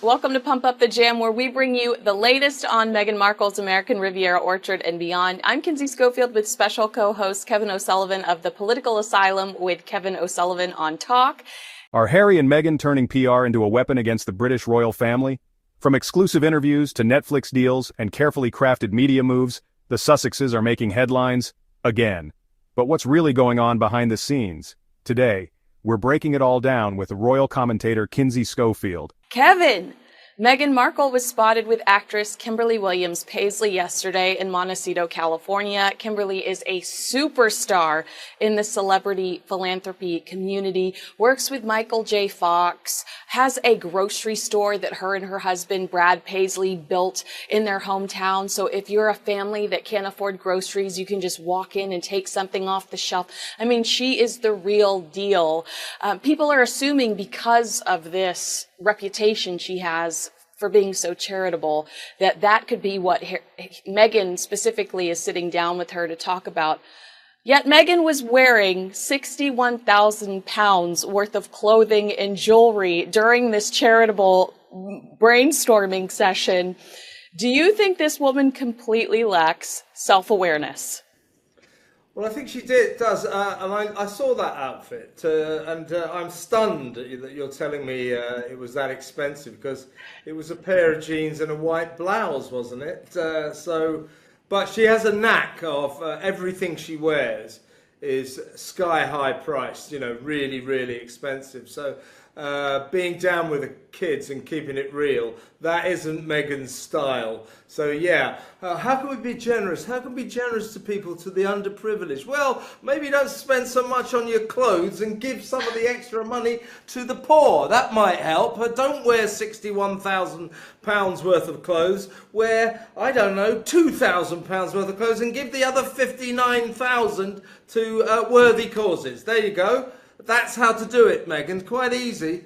Welcome to Pump Up the Jam, where we bring you the latest on Meghan Markle's American Riviera Orchard and beyond. I'm Kinsey Schofield with special co-host Kevin O'Sullivan of The Political Asylum with Kevin O'Sullivan on Talk. Are Harry and Meghan turning PR into a weapon against the British royal family? From exclusive interviews to Netflix deals and carefully crafted media moves, the Sussexes are making headlines again. But what's really going on behind the scenes? Today, we're breaking it all down with royal commentator Kinsey Schofield. Kevin! Meghan Markle was spotted with actress Kimberly Williams Paisley yesterday in Montecito, California. Kimberly is a superstar in the celebrity philanthropy community, works with Michael J. Fox, has a grocery store that her and her husband, Brad Paisley, built in their hometown. So if you're a family that can't afford groceries, you can just walk in and take something off the shelf. I mean, she is the real deal. People are assuming because of this reputation she has for being so charitable, that could be what Meghan specifically is sitting down with her to talk about. Yet Meghan was wearing 61,000 pounds worth of clothing and jewelry during this charitable brainstorming session. Do you think this woman completely lacks self-awareness? Well, I think she does, and I saw that outfit, and I'm stunned that you're telling me it was that expensive, because it was a pair of jeans and a white blouse, wasn't it? But she has a knack of everything she wears is sky-high priced, really, really expensive. So being down with the kids and keeping it real, that isn't Meghan's style. So yeah, how can we be generous? How can we be generous to people, to the underprivileged? Well, maybe don't spend so much on your clothes and give some of the extra money to the poor. That might help. But don't wear 61,000 pounds worth of clothes. Wear, I don't know, 2,000 pounds worth of clothes and give the other 59,000 to worthy causes. There you go. That's how to do it, Meghan. Quite easy.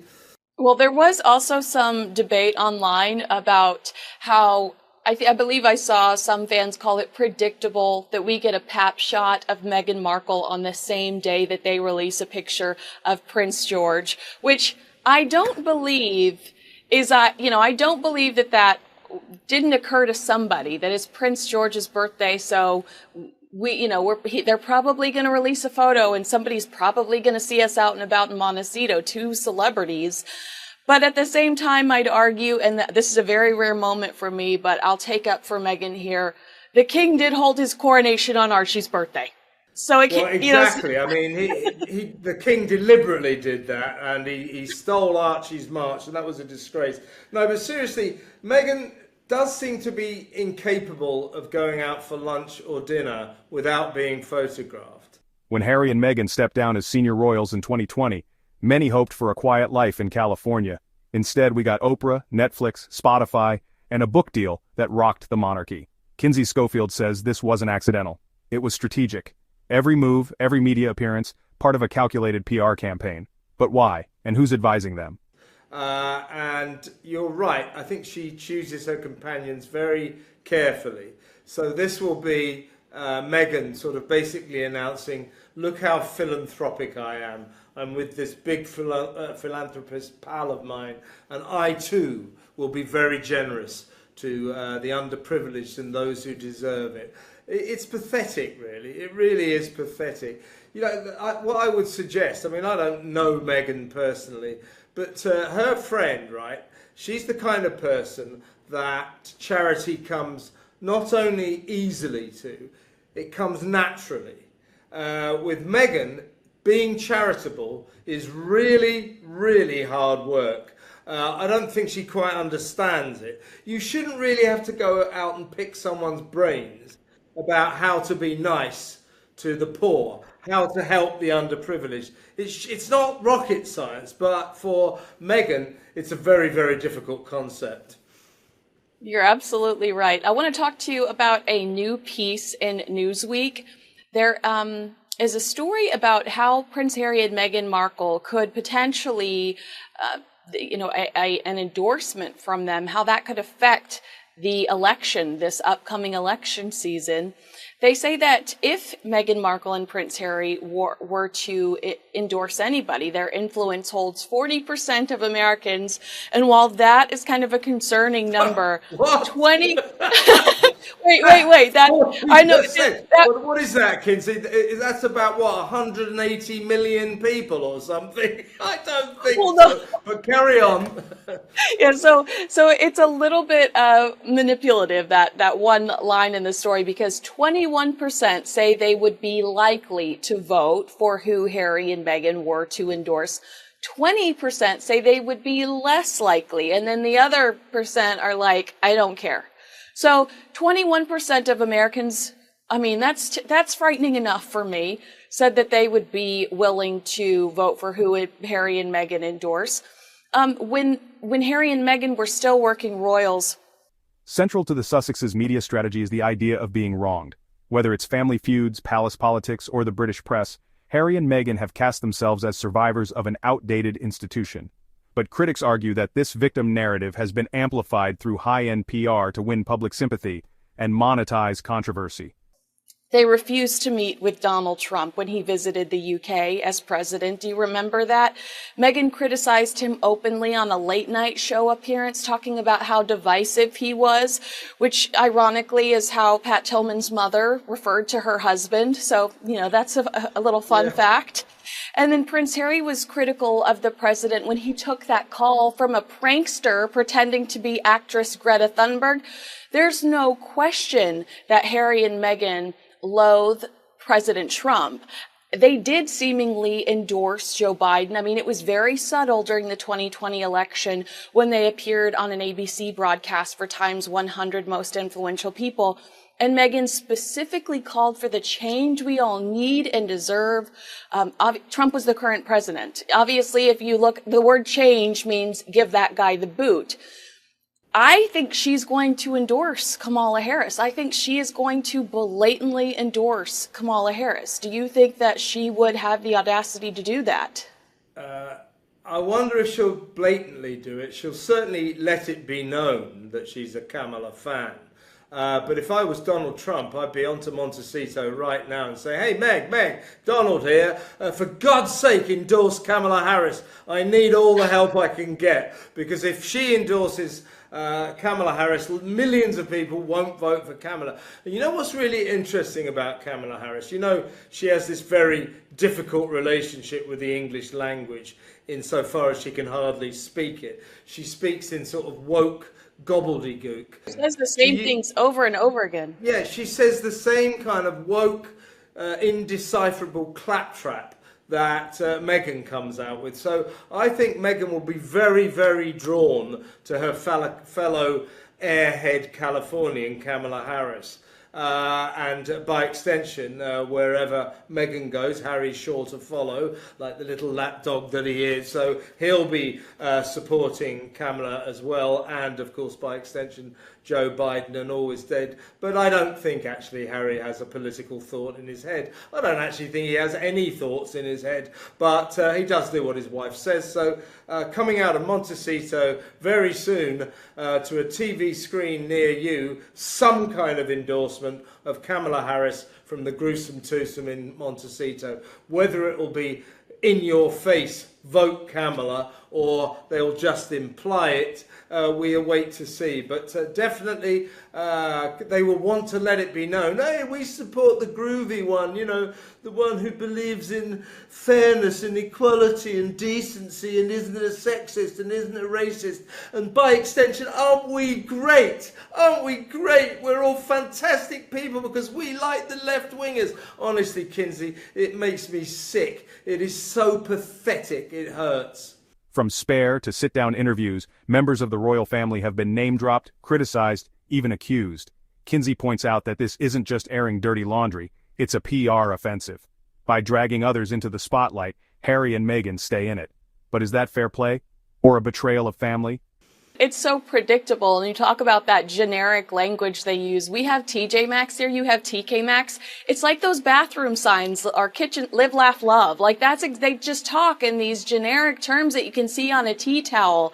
Well, there was also some debate online about how I believe I saw some fans call it predictable that we get a pap shot of Meghan Markle on the same day that they release a picture of Prince George, which I don't believe I don't believe that didn't occur to somebody. That is Prince George's birthday, so they're probably going to release a photo and somebody's probably going to see us out and about in Montecito, two celebrities. But at the same time, I'd argue, and this is a very rare moment for me, but I'll take up for Meghan here. The king did hold his coronation on Archie's birthday. So exactly. I mean, the king deliberately did that, and he stole Archie's march, and that was a disgrace. No, but seriously, Meghan does seem to be incapable of going out for lunch or dinner without being photographed. When Harry and Meghan stepped down as senior royals in 2020, many hoped for a quiet life in California. Instead, we got Oprah, Netflix, Spotify, and a book deal that rocked the monarchy. Kinsey Schofield says this wasn't accidental. It was strategic. Every move, every media appearance, part of a calculated PR campaign. But why? And who's advising them? And you're right. I think she chooses her companions very carefully. So this will be Meghan sort of basically announcing, look how philanthropic I am. I'm with this big philanthropist pal of mine, and I too will be very generous to the underprivileged and those who deserve it. It's pathetic, really. It really is pathetic. What I would suggest, I mean, I don't know Meghan personally, but her friend, right, she's the kind of person that charity comes not only easily to, it comes naturally. With Meghan, being charitable is really, really hard work. I don't think she quite understands it. You shouldn't really have to go out and pick someone's brains about how to be nice to the poor, how to help the underprivileged. It's not rocket science, but for Meghan, it's a very, very difficult concept. You're absolutely right. I want to talk to you about a new piece in Newsweek. There is a story about how Prince Harry and Meghan Markle could potentially, an endorsement from them, how that could affect the election, this upcoming election season. They say that if Meghan Markle and Prince Harry were to endorse anybody, their influence holds 40% of Americans. And while that is kind of a concerning number, What? 20. Wait. That I know that. What is that, Kinsey? That's about what, 180 million people or something? I don't think Well, so. no. But carry on. Yeah, so it's a little bit manipulative, that one line in the story, because 21% say they would be likely to vote for who Harry and Meghan were to endorse. 20% say they would be less likely, and then the other percent are like, I don't care. So 21% of Americans, I mean, that's frightening enough for me, said that they would be willing to vote for who Harry and Meghan endorse. When Harry and Meghan were still working royals. Central to the Sussexes' media strategy is the idea of being wronged. Whether it's family feuds, palace politics, or the British press, Harry and Meghan have cast themselves as survivors of an outdated institution. But critics argue that this victim narrative has been amplified through high-end PR to win public sympathy and monetize controversy. They refused to meet with Donald Trump when he visited the UK as president. Do you remember that? Meghan criticized him openly on a late-night show appearance, talking about how divisive he was, which ironically is how Pat Tillman's mother referred to her husband. So, that's a little fun fact. And then Prince Harry was critical of the president when he took that call from a prankster pretending to be actress Greta Thunberg. There's no question that Harry and Meghan loathe President Trump. They did seemingly endorse Joe Biden. I mean, it was very subtle during the 2020 election when they appeared on an ABC broadcast for Time's 100 Most Influential People. And Meghan specifically called for the change we all need and deserve. Trump was the current president. Obviously, if you look, the word change means give that guy the boot. I think she's going to endorse Kamala Harris. I think she is going to blatantly endorse Kamala Harris. Do you think that she would have the audacity to do that? I wonder if she'll blatantly do it. She'll certainly let it be known that she's a Kamala fan. But if I was Donald Trump, I'd be on to Montecito right now and say, hey, Meg, Donald here. For God's sake, endorse Kamala Harris. I need all the help I can get. Because if she endorses Kamala Harris, millions of people won't vote for Kamala. And you know what's really interesting about Kamala Harris? She has this very difficult relationship with the English language insofar as she can hardly speak it. She speaks in sort of woke gobbledygook. She says the same things over and over again. Yeah, she says the same kind of woke, indecipherable claptrap that Meghan comes out with. So I think Meghan will be very, very drawn to her fellow airhead Californian, Kamala Harris. And by extension, wherever Meghan goes, Harry's sure to follow, like the little lapdog that he is. So he'll be supporting Kamala as well, and of course, by extension, Joe Biden and all is dead. But I don't think actually Harry has a political thought in his head. I don't actually think he has any thoughts in his head, but he does do what his wife says. So coming out of Montecito very soon to a TV screen near you, some kind of endorsement of Kamala Harris from the gruesome twosome in Montecito. Whether it will be in your face, vote Kamala, or they'll just imply it, we await to see. But definitely they will want to let it be known, hey, we support the groovy one, the one who believes in fairness and equality and decency and isn't a sexist and isn't a racist. And by extension, aren't we great? Aren't we great? We're all fantastic people because we like the left-wingers. Honestly, Kinsey, it makes me sick. It is so pathetic, it hurts. From Spare to sit-down interviews, members of the royal family have been name-dropped, criticized, even accused. Kinsey points out that this isn't just airing dirty laundry, it's a PR offensive. By dragging others into the spotlight, Harry and Meghan stay in it. But is that fair play? Or a betrayal of family? It's so predictable, and you talk about that generic language they use. We have TJ Maxx here, you have TK Maxx. It's like those bathroom signs, our kitchen, live, laugh, love. Like they just talk in these generic terms that you can see on a tea towel.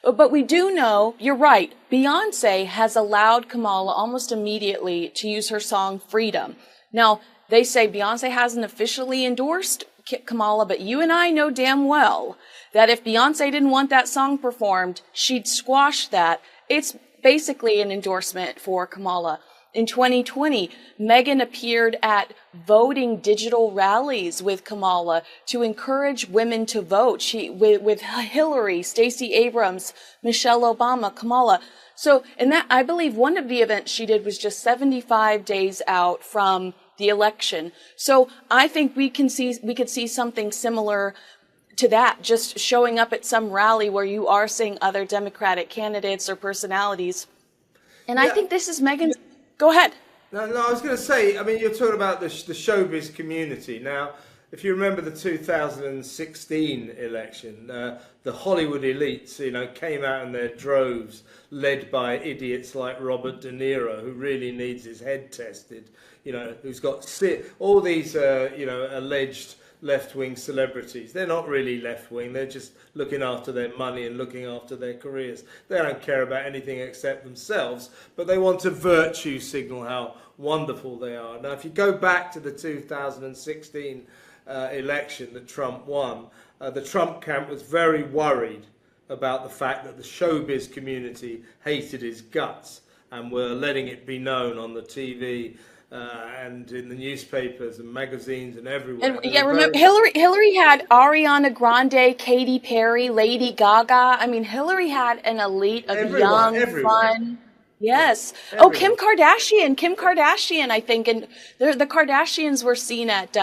But we do know, you're right, Beyonce has allowed Kamala almost immediately to use her song Freedom. Now, they say Beyonce hasn't officially endorsed Kamala, but you and I know damn well that if Beyonce didn't want that song performed, she'd squash that. It's basically an endorsement for Kamala. In 2020, Meghan appeared at voting digital rallies with Kamala to encourage women to vote. With Hillary, Stacey Abrams, Michelle Obama, Kamala. So, and that, I believe one of the events she did was just 75 days out from the election. So I think we could see something similar to that, just showing up at some rally where you are seeing other Democratic candidates or personalities. And I think this is Meghan's. Go ahead. No, I was going to say, I mean, you're talking about the showbiz community. Now, if you remember the 2016 election, the Hollywood elites, came out in their droves, led by idiots like Robert De Niro, who really needs his head tested, who's got all these, alleged left-wing celebrities. They're not really left-wing. They're just looking after their money and looking after their careers. They don't care about anything except themselves, but they want to virtue signal how wonderful they are. Now, if you go back to the 2016 election that Trump won, the Trump camp was very worried about the fact that the showbiz community hated his guts and were letting it be known on the TV and in the newspapers and magazines and everywhere. And remember, Hillary had Ariana Grande, Katy Perry, Lady Gaga. I mean, Hillary had an elite of everywhere. Fun. Yes. Everywhere. Oh, Kim Kardashian, I think, and the Kardashians were seen at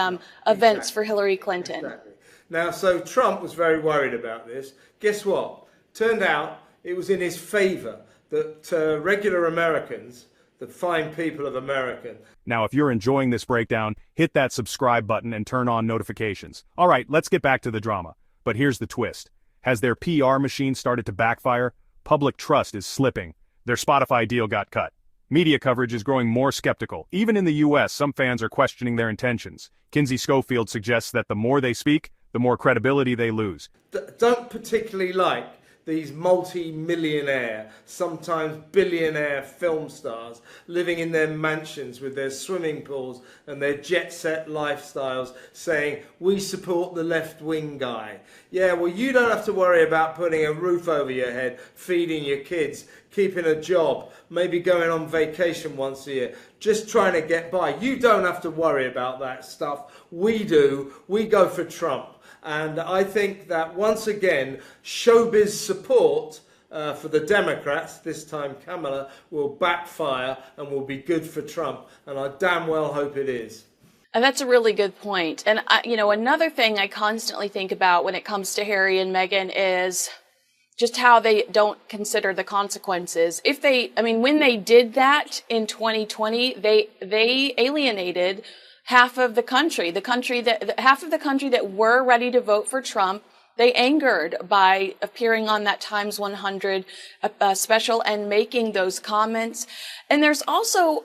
events for Hillary Clinton. Exactly. Now, so Trump was very worried about this. Guess what? Turned out it was in his favor that regular Americans, the fine people of America. Now, if you're enjoying this breakdown, hit that subscribe button and turn on notifications. All right, let's get back to the drama. But here's the twist. Has their PR machine started to backfire? Public trust is slipping. Their Spotify deal got cut. Media coverage is growing more skeptical. Even in the U.S., some fans are questioning their intentions. Kinsey Schofield suggests that the more they speak, the more credibility they lose. Don't particularly like these multi-millionaire, sometimes billionaire film stars living in their mansions with their swimming pools and their jet-set lifestyles saying, we support the left-wing guy. Yeah, well, you don't have to worry about putting a roof over your head, feeding your kids, keeping a job, maybe going on vacation once a year, just trying to get by. You don't have to worry about that stuff. We do. We go for Trump. And I think that once again, showbiz support for the Democrats, this time Kamala, will backfire and will be good for Trump. And I damn well hope it is. And that's a really good point. And, another thing I constantly think about when it comes to Harry and Meghan is just how they don't consider the consequences. When they did that in 2020, they alienated half of the country that were ready to vote for Trump. They angered by appearing on that Times 100 special and making those comments. And there's also,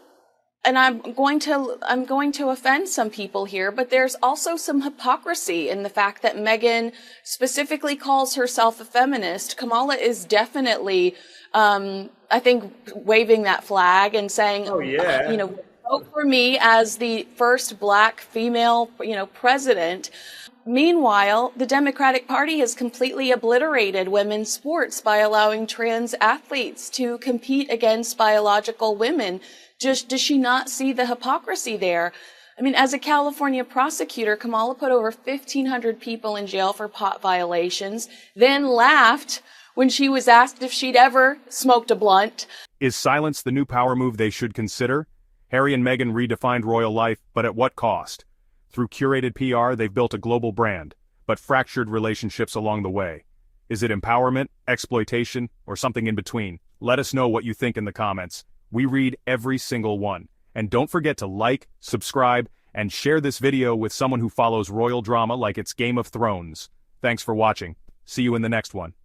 and I'm going to offend some people here, but there's also some hypocrisy in the fact that Meghan specifically calls herself a feminist. Kamala is definitely, I think, waving that flag and saying, oh yeah, vote for me as the first black female, president. Meanwhile, the Democratic Party has completely obliterated women's sports by allowing trans athletes to compete against biological women. Just does she not see the hypocrisy there? I mean, as a California prosecutor, Kamala put over 1,500 people in jail for pot violations, then laughed when she was asked if she'd ever smoked a blunt. Is silence the new power move they should consider? Harry and Meghan redefined royal life, but at what cost? Through curated PR, they've built a global brand, but fractured relationships along the way. Is it empowerment, exploitation, or something in between? Let us know what you think in the comments. We read every single one. And don't forget to like, subscribe, and share this video with someone who follows royal drama like it's Game of Thrones. Thanks for watching. See you in the next one.